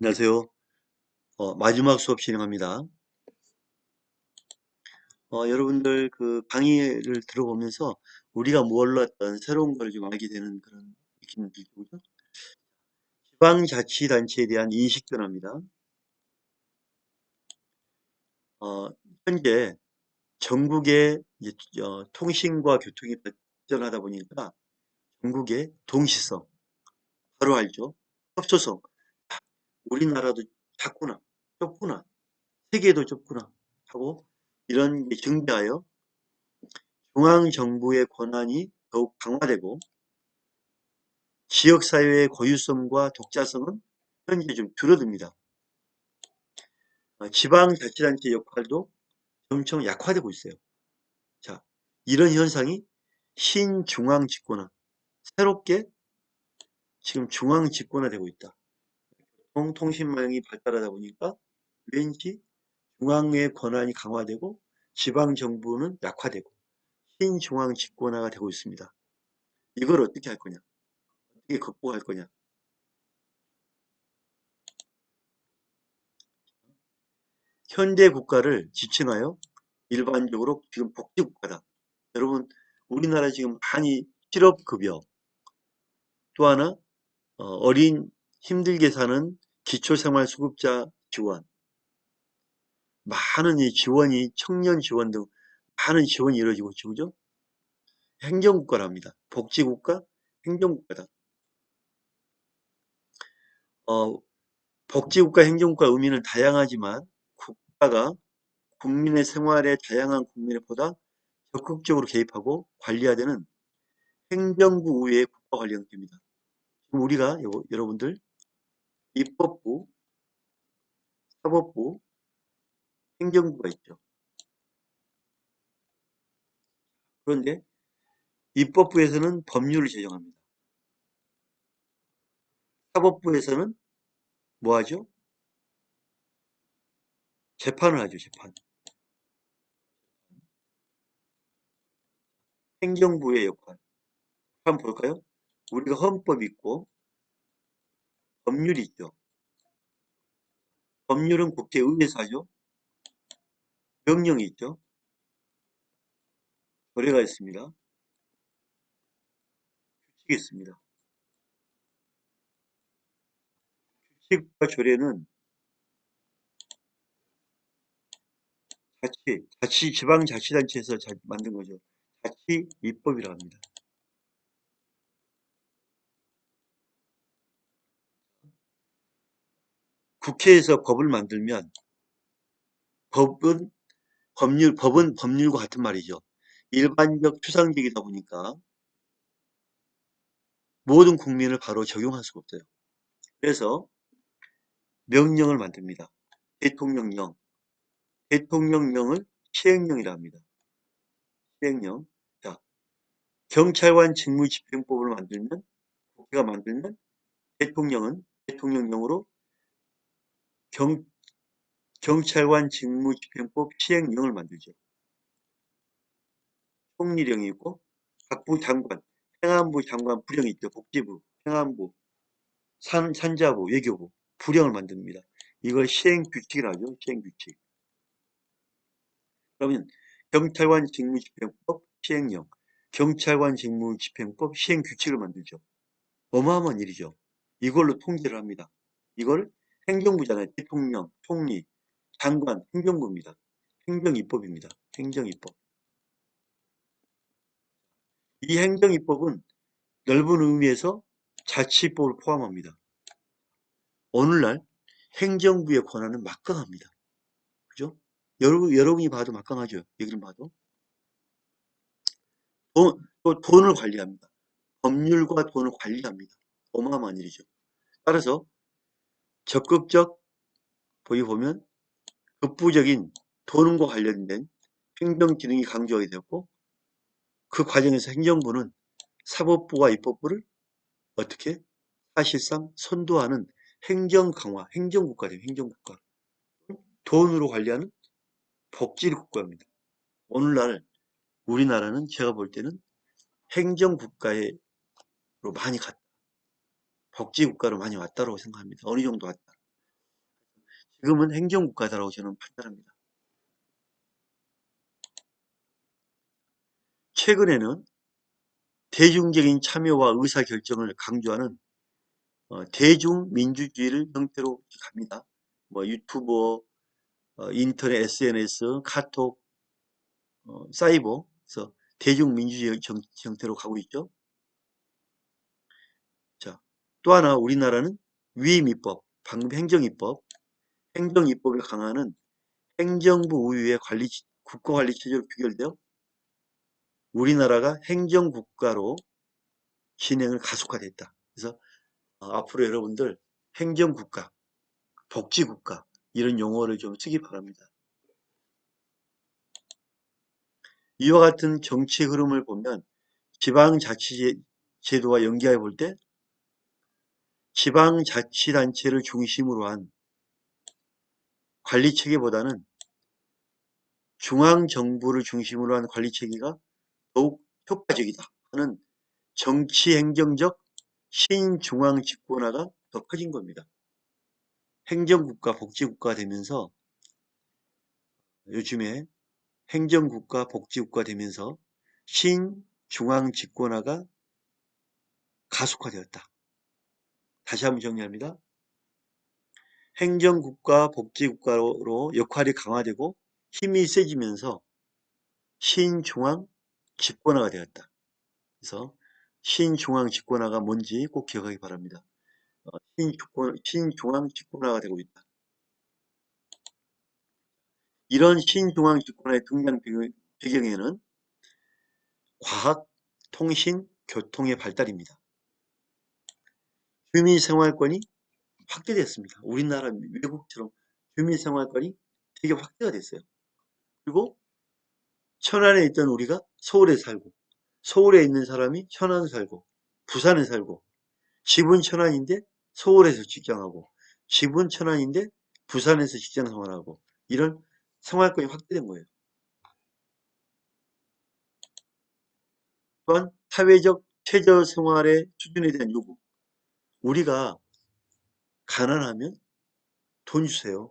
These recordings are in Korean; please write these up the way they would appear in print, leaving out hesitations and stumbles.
안녕하세요. 마지막 수업 진행합니다. 여러분들 그 강의를 들어보면서 우리가 몰랐던 새로운 걸 좀 알게 되는 그런 느낌이 들죠. 지방자치단체에 대한 인식 변화입니다. 어, 현재 전국의 통신과 교통이 발전하다 보니까 전국의 동시성, 바로 알죠? 협소성, 우리나라도 작구나, 좁구나, 세계도 좁구나 하고 이런 게 증대하여 중앙정부의 권한이 더욱 강화되고 지역사회의 고유성과 독자성은 현재 좀 줄어듭니다. 지방자치단체 역할도 점점 약화되고 있어요. 자, 이런 현상이 신중앙집권화, 새롭게 지금 중앙집권화되고 있다. 통신망이 발달하다 보니까 왠지 중앙의 권한이 강화되고 지방정부는 약화되고 신중앙집권화가 되고 있습니다. 이걸 어떻게 할 거냐? 어떻게 극복할 거냐? 현대 국가를 지칭하여 일반적으로 지금 복지국가다. 여러분, 우리나라 지금 많이 실업급여, 또 하나 어린 힘들게 사는 기초생활수급자 지원, 많은 이 지원이 청년 지원 등 많은 지원이 이루어지고 있죠. 그죠? 행정국가랍니다. 복지국가, 행정국가다. 어, 복지국가, 행정국가 의미는 다양하지만 국가가 국민의 생활에 다양한 국민보다 적극적으로 개입하고 관리해야 되는 행정부 우회의 국가 관리 형태입니다. 지금 우리가 여러분들 입법부, 사법부, 행정부가 있죠. 그런데 입법부에서는 법률을 제정합니다. 사법부에서는 뭐 하죠? 재판을 하죠, 재판. 행정부의 역할. 한번 볼까요? 우리가 헌법이 있고 법률이 있죠. 법률은 국회의회에서 하죠. 명령이 있죠. 조례가 있습니다. 규칙이 있습니다. 규칙과 조례는 지방자치단체에서 만든 거죠. 자치 입법이라고 합니다. 국회에서 법을 만들면 법은 법은 법률과 같은 말이죠. 일반적 추상적이다 보니까 모든 국민을 바로 적용할 수가 없어요. 그래서 명령을 만듭니다. 대통령령. 대통령령을 시행령이라 합니다. 시행령. 자, 경찰관 직무집행법을 만들면, 국회가 만들면 대통령은 대통령령으로 경찰관 직무집행법 시행령을 만들죠. 총리령이 있고 각부 장관, 행안부 장관 부령이 있죠. 복지부, 행안부, 산자부, 외교부, 부령을 만듭니다. 이걸 시행규칙이라고 하죠. 시행규칙. 그러면 경찰관 직무집행법 시행령, 경찰관 직무집행법 시행규칙을 만들죠. 어마어마한 일이죠. 이걸로 통제를 합니다. 이걸 행정부잖아요. 대통령, 총리, 장관, 행정부입니다. 행정입법입니다. 행정입법. 이 행정입법은 넓은 의미에서 자치법을 포함합니다. 오늘날 행정부의 권한은 막강합니다. 그죠? 여러분이 봐도 막강하죠. 여기를 봐도. 또 돈을 관리합니다. 법률과 돈을 관리합니다. 어마어마한 일이죠. 따라서 적극적, 보기 보면 극부적인 돈과 관련된 행정 기능이 강조하게 되었고, 그 과정에서 행정부는 사법부와 입법부를 어떻게 사실상 선도하는 행정 강화, 행정국가죠. 행정국가. 돈으로 관리하는 복지국가입니다. 오늘날 우리나라는 제가 볼 때는 행정국가로 많이 갔다. 복지국가로 많이 왔다고 생각합니다. 어느 정도 왔다. 지금은 행정국가다라고 저는 판단합니다. 최근에는 대중적인 참여와 의사결정을 강조하는 대중민주주의를 형태로 갑니다. 뭐 유튜버, 인터넷, SNS, 카톡, 사이버, 그래서 대중민주주의 형태로 가고 있죠. 자, 또 하나 우리나라는 위임입법, 방금 행정입법에 강화하는 행정부 우유의 국가관리 체제로 규결되어 우리나라가 행정국가로 진행을 가속화됐다. 그래서 앞으로 여러분들 행정국가, 복지국가 이런 용어를 좀 쓰기 바랍니다. 이와 같은 정치 흐름을 보면 지방자치제도와 연계해 볼 때 지방자치단체를 중심으로 한 관리체계보다는 중앙정부를 중심으로 한 관리체계가 더욱 효과적이다 하는 정치행정적 신중앙 집권화가 더 커진 겁니다. 행정국가, 복지국가 되면서 요즘에 행정국가, 복지국가 되면서 신중앙 집권화가 가속화되었다. 다시 한번 정리합니다. 행정국가, 복지국가로 역할이 강화되고 힘이 세지면서 신중앙 집권화가 되었다. 그래서 신중앙 집권화가 뭔지 꼭 기억하기 바랍니다. 신중앙 집권화가 되고 있다. 이런 신중앙 집권화의 등장 배경에는 과학, 통신, 교통의 발달입니다. 주민생활권이 확대됐습니다. 우리나라 외국처럼 주민생활권이 되게 확대가 됐어요. 그리고 천안에 있던 우리가 서울에 살고 서울에 있는 사람이 천안에 살고 부산에 살고 집은 천안인데 서울에서 직장하고 집은 천안인데 부산에서 직장 생활하고 이런 생활권이 확대된 거예요. 또한 사회적 최저 생활의 수준에 대한 요구. 우리가 가난하면 돈 주세요.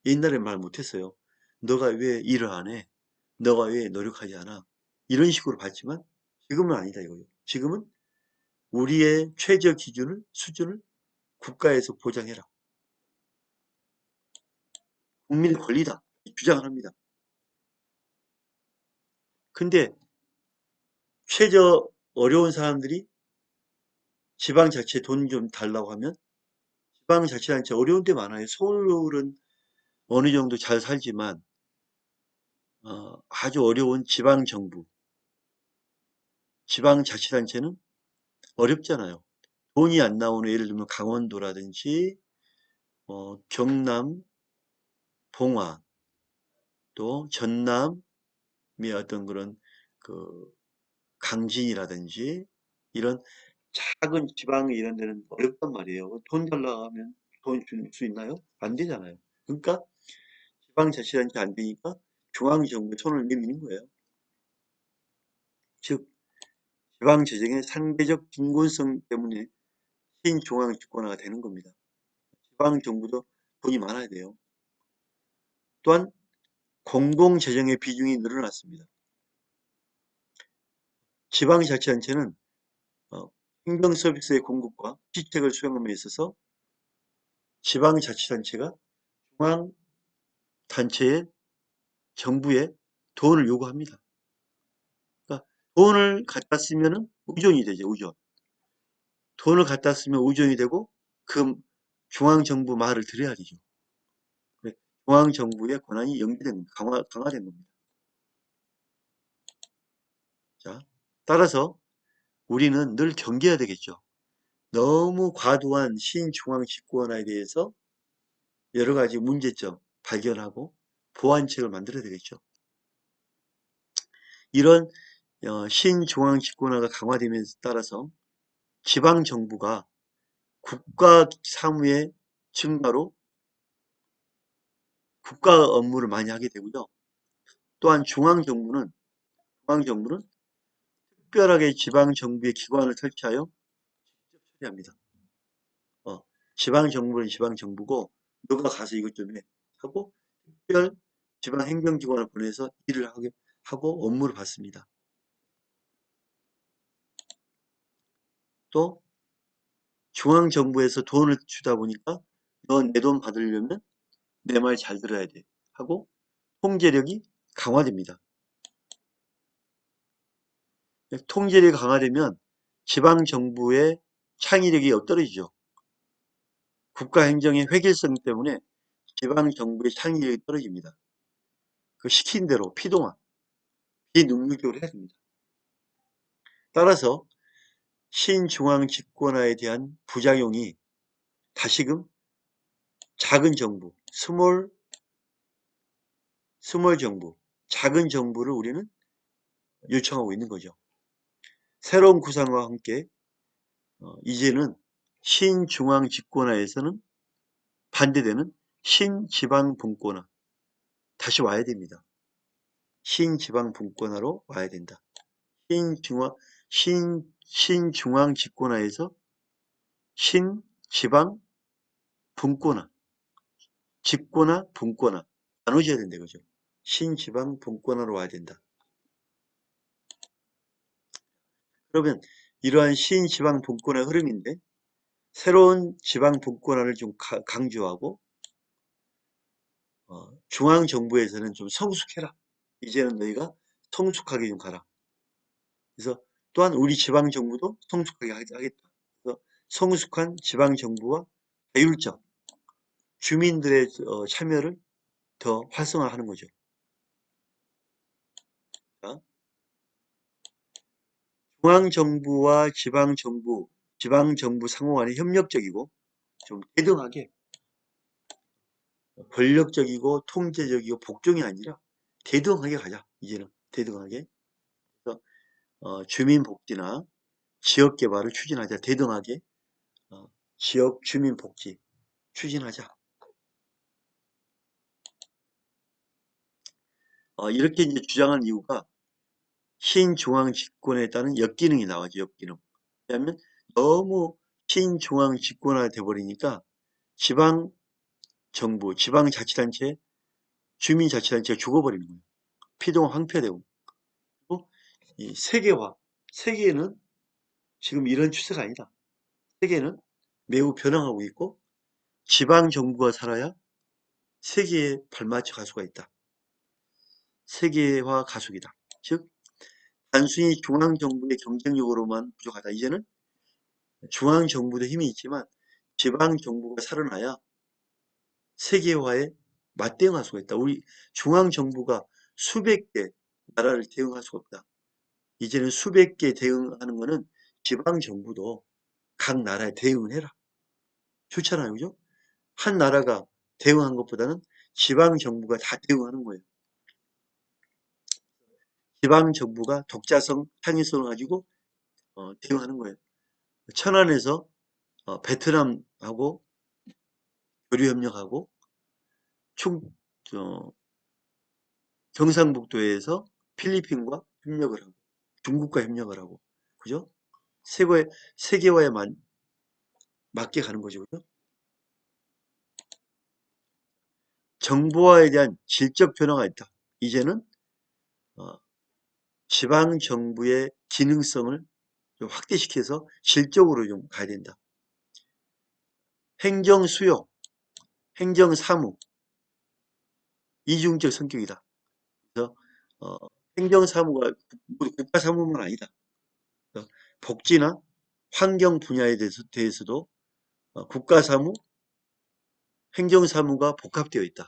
옛날에 말 못했어요. 너가 왜 일을 안 해? 너가 왜 노력하지 않아? 이런 식으로 봤지만 지금은 아니다 이거예요. 지금은 우리의 최저 수준을 국가에서 보장해라. 국민의 권리다. 주장을 합니다. 근데 최저 어려운 사람들이 지방자치에 돈 좀 달라고 하면 지방자치단체 어려운 데 많아요. 서울은 어느 정도 잘 살지만 아주 어려운 지방정부, 지방자치단체는 어렵잖아요. 돈이 안 나오는 예를 들면 강원도라든지 경남, 봉화, 또 전남의 어떤 그런 그 강진이라든지 이런 작은 지방 이런 데는 어렵단 말이에요. 돈 달라고 하면 돈 줄 수 있나요? 안 되잖아요. 그러니까 지방자치단체 안 되니까 중앙정부에 손을 내미는 거예요. 즉 지방재정의 상대적 빈곤성 때문에 신중앙 집권화가 되는 겁니다. 지방정부도 돈이 많아야 돼요. 또한 공공재정의 비중이 늘어났습니다. 지방자치단체는 행정서비스의 공급과 시책을 수행함에 있어서 지방자치단체가 중앙단체의 정부에 돈을 요구합니다. 그러니까 돈을 갖다 쓰면 의존이 되죠. 의존. 돈을 갖다 쓰면 의존이 되고 그 중앙정부 말을 들어야 되죠. 중앙정부의 권한이 연계된 강화된 겁니다. 자, 따라서 우리는 늘 경계해야 되겠죠. 너무 과도한 신중앙 집권화에 대해서 여러 가지 문제점 발견하고 보완책을 만들어야 되겠죠. 이런 신중앙 집권화가 강화됨에 따라서 지방정부가 국가 사무의 증가로 국가 업무를 많이 하게 되고요. 또한 중앙정부는 특별하게 지방정부의 기관을 설치하여 직접 처리합니다. 지방정부는 지방정부고 너가 가서 이것 좀 해. 하고 특별 지방행정기관을 보내서 일을 하고 업무를 받습니다. 또 중앙정부에서 돈을 주다 보니까 너 내 돈 받으려면 내 말 잘 들어야 돼. 하고 통제력이 강화됩니다. 통제력이 강화되면 지방정부의 창의력이 떨어지죠. 국가행정의 획일성 때문에 지방정부의 창의력이 떨어집니다. 그 시킨 대로 피동화, 비능률적으로 해야 됩니다. 따라서 신중앙 집권화에 대한 부작용이 다시금 작은 정부, 스몰 정부, 작은 정부를 우리는 요청하고 있는 거죠. 새로운 구상과 함께 이제는 신중앙 집권화에서는 반대되는 신지방 분권화 다시 와야 됩니다. 신지방 분권화로 와야 된다. 신중앙 집권화에서 신지방 분권화, 집권화, 분권화 나눠져야 된다 그죠? 신지방 분권화로 와야 된다. 그러면 이러한 신지방 분권의 흐름인데 새로운 지방 분권화를 좀 강조하고 중앙정부에서는 좀 성숙해라. 이제는 너희가 성숙하게 좀 가라. 그래서 또한 우리 지방정부도 성숙하게 하겠다. 그래서 성숙한 지방정부와 자율적 주민들의 참여를 더 활성화하는 거죠. 자, 중앙정부와 지방정부 상호간에 협력적이고 좀 대등하게 권력적이고 통제적이고 복종이 아니라 대등하게 가자. 이제는 대등하게. 그래서 주민복지나 지역개발을 추진하자. 대등하게 지역 주민복지 추진하자. 이렇게 이제 주장한 이유가 신중앙 집권에 따른 역기능이 나와죠. 역기능. 왜냐하면 너무 신중앙 집권화 돼버리니까 지방 정부, 지방자치단체, 주민자치단체가 죽어버리는 거예요. 피동은 황폐되고. 그리고 이 세계화. 세계는 지금 이런 추세가 아니다. 세계는 매우 변화하고 있고 지방 정부가 살아야 세계에 발맞춰 갈 수가 있다. 세계화 가속이다. 즉 단순히 중앙정부의 경쟁력으로만 부족하다. 이제는 중앙정부도 힘이 있지만 지방정부가 살아나야 세계화에 맞대응할 수가 있다. 우리 중앙정부가 수백 개 나라를 대응할 수가 없다. 이제는 수백 개 대응하는 거는 지방정부도 각 나라에 대응을 해라. 좋잖아요. 그죠? 한 나라가 대응한 것보다는 지방정부가 다 대응하는 거예요. 지방정부가 독자성, 창의성을 가지고 대응하는 거예요. 천안에서 베트남하고 교류협력하고 충, 경상북도에서 필리핀과 협력을 하고 중국과 협력을 하고 그죠? 세계화에 맞게 가는 거죠. 그죠? 정보화에 대한 질적 변화가 있다. 이제는 어, 지방 정부의 기능성을 좀 확대시켜서 질적으로 좀 가야 된다. 행정 수요, 행정 사무, 이중적 성격이다. 그래서 어, 행정 사무가 국가 사무만 아니다. 복지나 환경 분야에 대해서도 국가 사무, 행정 사무가 복합되어 있다.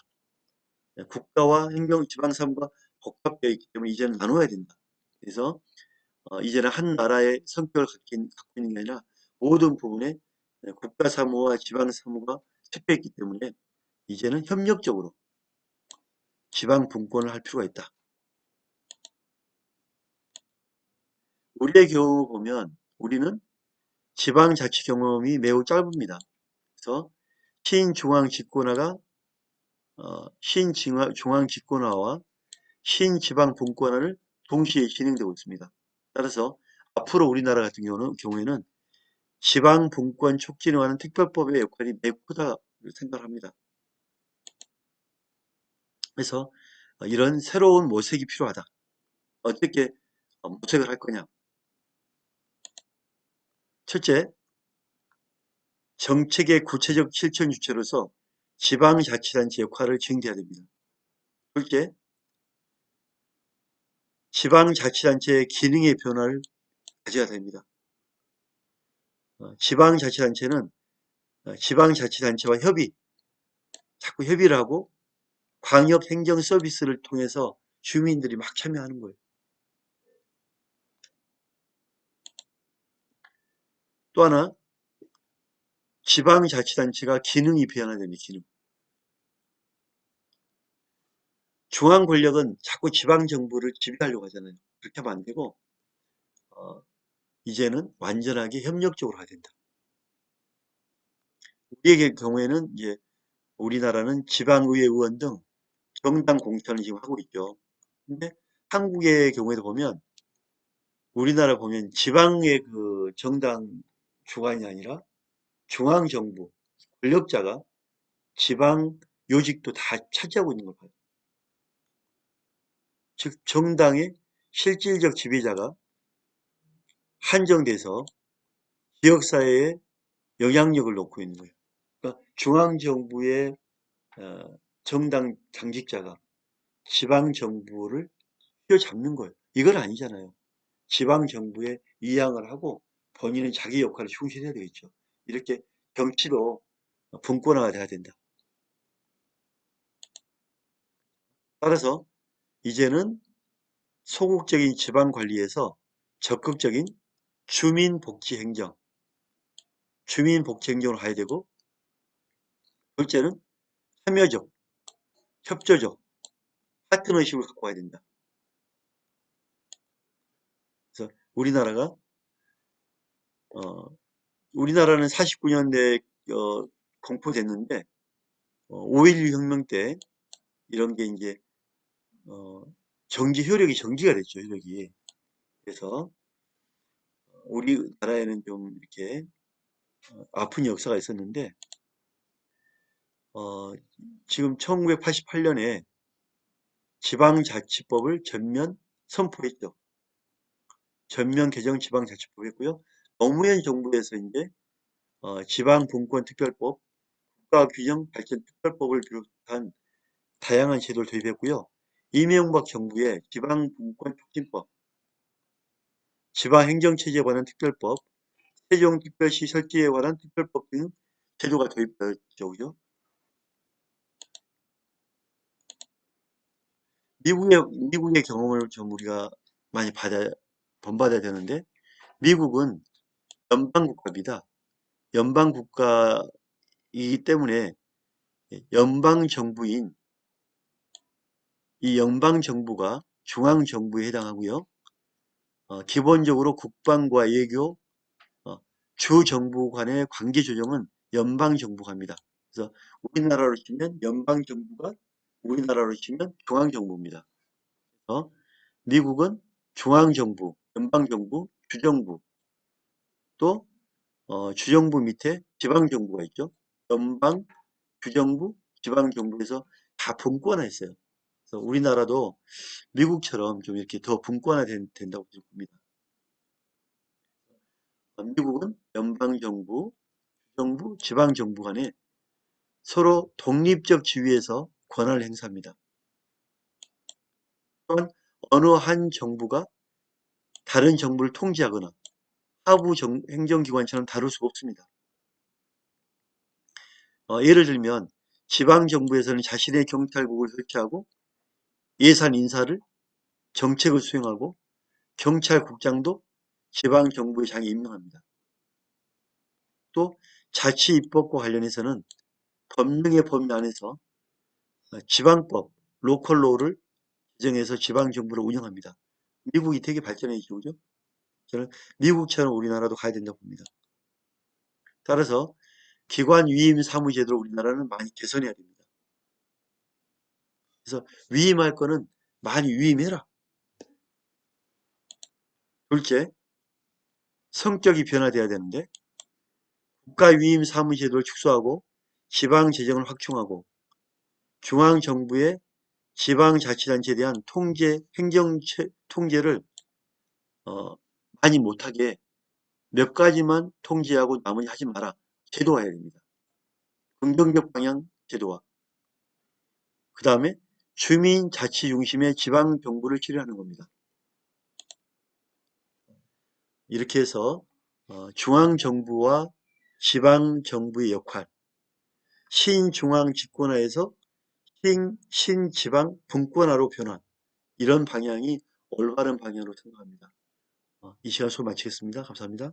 국가와 행정 지방 사무가 복합되어 있기 때문에 이제는 나눠야 된다. 그래서 이제는 한 나라의 성격을 갖고 있는 게 아니라 모든 부분에 국가 사무와 지방 사무가 섞여 있기 때문에 이제는 협력적으로 지방 분권을 할 필요가 있다. 우리의 경우 보면 우리는 지방자치 경험이 매우 짧습니다. 그래서 신중앙 집권화가 신중앙 집권화와 신지방 분권화를 동시에 진행되고 있습니다. 따라서 앞으로 우리나라 같은 경우에는 지방 분권 촉진을 하는 특별법의 역할이 매우 크다고 생각합니다. 그래서 이런 새로운 모색이 필요하다. 어떻게 모색을 할 거냐? 첫째, 정책의 구체적 실천 주체로서 지방자치단체 역할을 증대해야 됩니다. 둘째, 지방자치단체의 기능의 변화를 가져야 됩니다. 지방자치단체는 지방자치단체와 자꾸 협의를 하고 광역행정 서비스를 통해서 주민들이 막 참여하는 거예요. 또 하나, 지방자치단체가 기능이 변화됩니다. 기능. 중앙 권력은 자꾸 지방정부를 지배하려고 하잖아요. 그렇게 하면 안 되고 이제는 완전하게 협력적으로 해야 된다. 우리의 경우에는 이제 우리나라는 지방의회 의원 등 정당 공천을 지금 하고 있죠. 근데 한국의 경우에도 보면 우리나라 보면 지방의 그 정당 주관이 아니라 중앙정부 권력자가 지방 요직도 다 차지하고 있는 걸 봐요. 즉 정당의 실질적 지배자가 한정돼서 지역사회에 영향력을 놓고 있는 거예요. 그러니까 중앙정부의 정당 당직자가 지방정부를 휘어잡는 거예요. 이건 아니잖아요. 지방정부에 이양을 하고 본인은 자기 역할을 충실해야 되겠죠. 이렇게 정치로 분권화가 돼야 된다. 따라서 이제는 소극적인 지방관리에서 적극적인 주민복지행정으로 가야 되고, 둘째는 참여적, 협조적, 파트너십을 갖고 와야 된다. 그래서 우리나라는 49년대에 공포됐는데 5.16 혁명 때 이런 게 이제 정지가 됐죠. 효력이. 그래서 우리나라에는 좀 이렇게 아픈 역사가 있었는데 지금 1988년에 지방자치법을 전면 선포했죠. 전면 개정 지방자치법 했고요. 노무현 정부에서 이제 지방분권특별법, 국가균형발전특별법을 비롯한 다양한 제도를 도입했고요. 이명박 정부의 지방분권촉진법, 지방행정체제에 관한 특별법, 세종특별시 설치에 관한 특별법 등 제도가 도입되었죠. 그죠? 미국의 경험을 좀 우리가 많이 본받아야 되는데, 미국은 연방국가입니다. 연방국가이기 때문에 연방정부인 이 연방정부가 중앙정부에 해당하고요. 기본적으로 국방과 외교, 주정부 간의 관계 조정은 연방정부가 합니다. 그래서 우리나라로 치면 연방정부가 우리나라로 치면 중앙정부입니다. 미국은 중앙정부, 연방정부, 주정부, 또 주정부 밑에 지방정부가 있죠. 연방, 주정부, 지방정부에서 다 분권화했어요. 그래서 우리나라도 미국처럼 좀 이렇게 더 분권화된다고 봅니다. 미국은 연방정부, 정부, 지방정부 간에 서로 독립적 지위에서 권한을 행사합니다. 또한 어느 한 정부가 다른 정부를 통제하거나 하부 행정기관처럼 다룰 수가 없습니다. 예를 들면 지방정부에서는 자신의 경찰국을 설치하고 예산 인사를 정책을 수행하고 경찰국장도 지방정부의 장에 임명합니다. 또 자치 입법과 관련해서는 법령의 범위 안에서 지방법, 로컬로를 제정해서 지방정부를 운영합니다. 미국이 되게 발전해 있죠. 그죠? 저는 미국처럼 우리나라도 가야 된다고 봅니다. 따라서 기관 위임 사무 제도를 우리나라는 많이 개선해야 됩니다. 그래서 위임할 거는 많이 위임해라. 둘째, 성격이 변화돼야 되는데 국가 위임 사무 제도를 축소하고 지방 재정을 확충하고 중앙 정부의 지방자치단체에 대한 행정 통제를 많이 못하게 몇 가지만 통제하고 나머지 하지 마라. 제도화해야 됩니다. 긍정적 방향 제도화. 그 다음에 주민자치 중심의 지방정부를 실현하는 겁니다. 이렇게 해서 중앙정부와 지방정부의 역할, 신중앙 집권화에서 신지방 분권화로 변화, 이런 방향이 올바른 방향으로 생각합니다. 이 시간 수업 마치겠습니다. 감사합니다.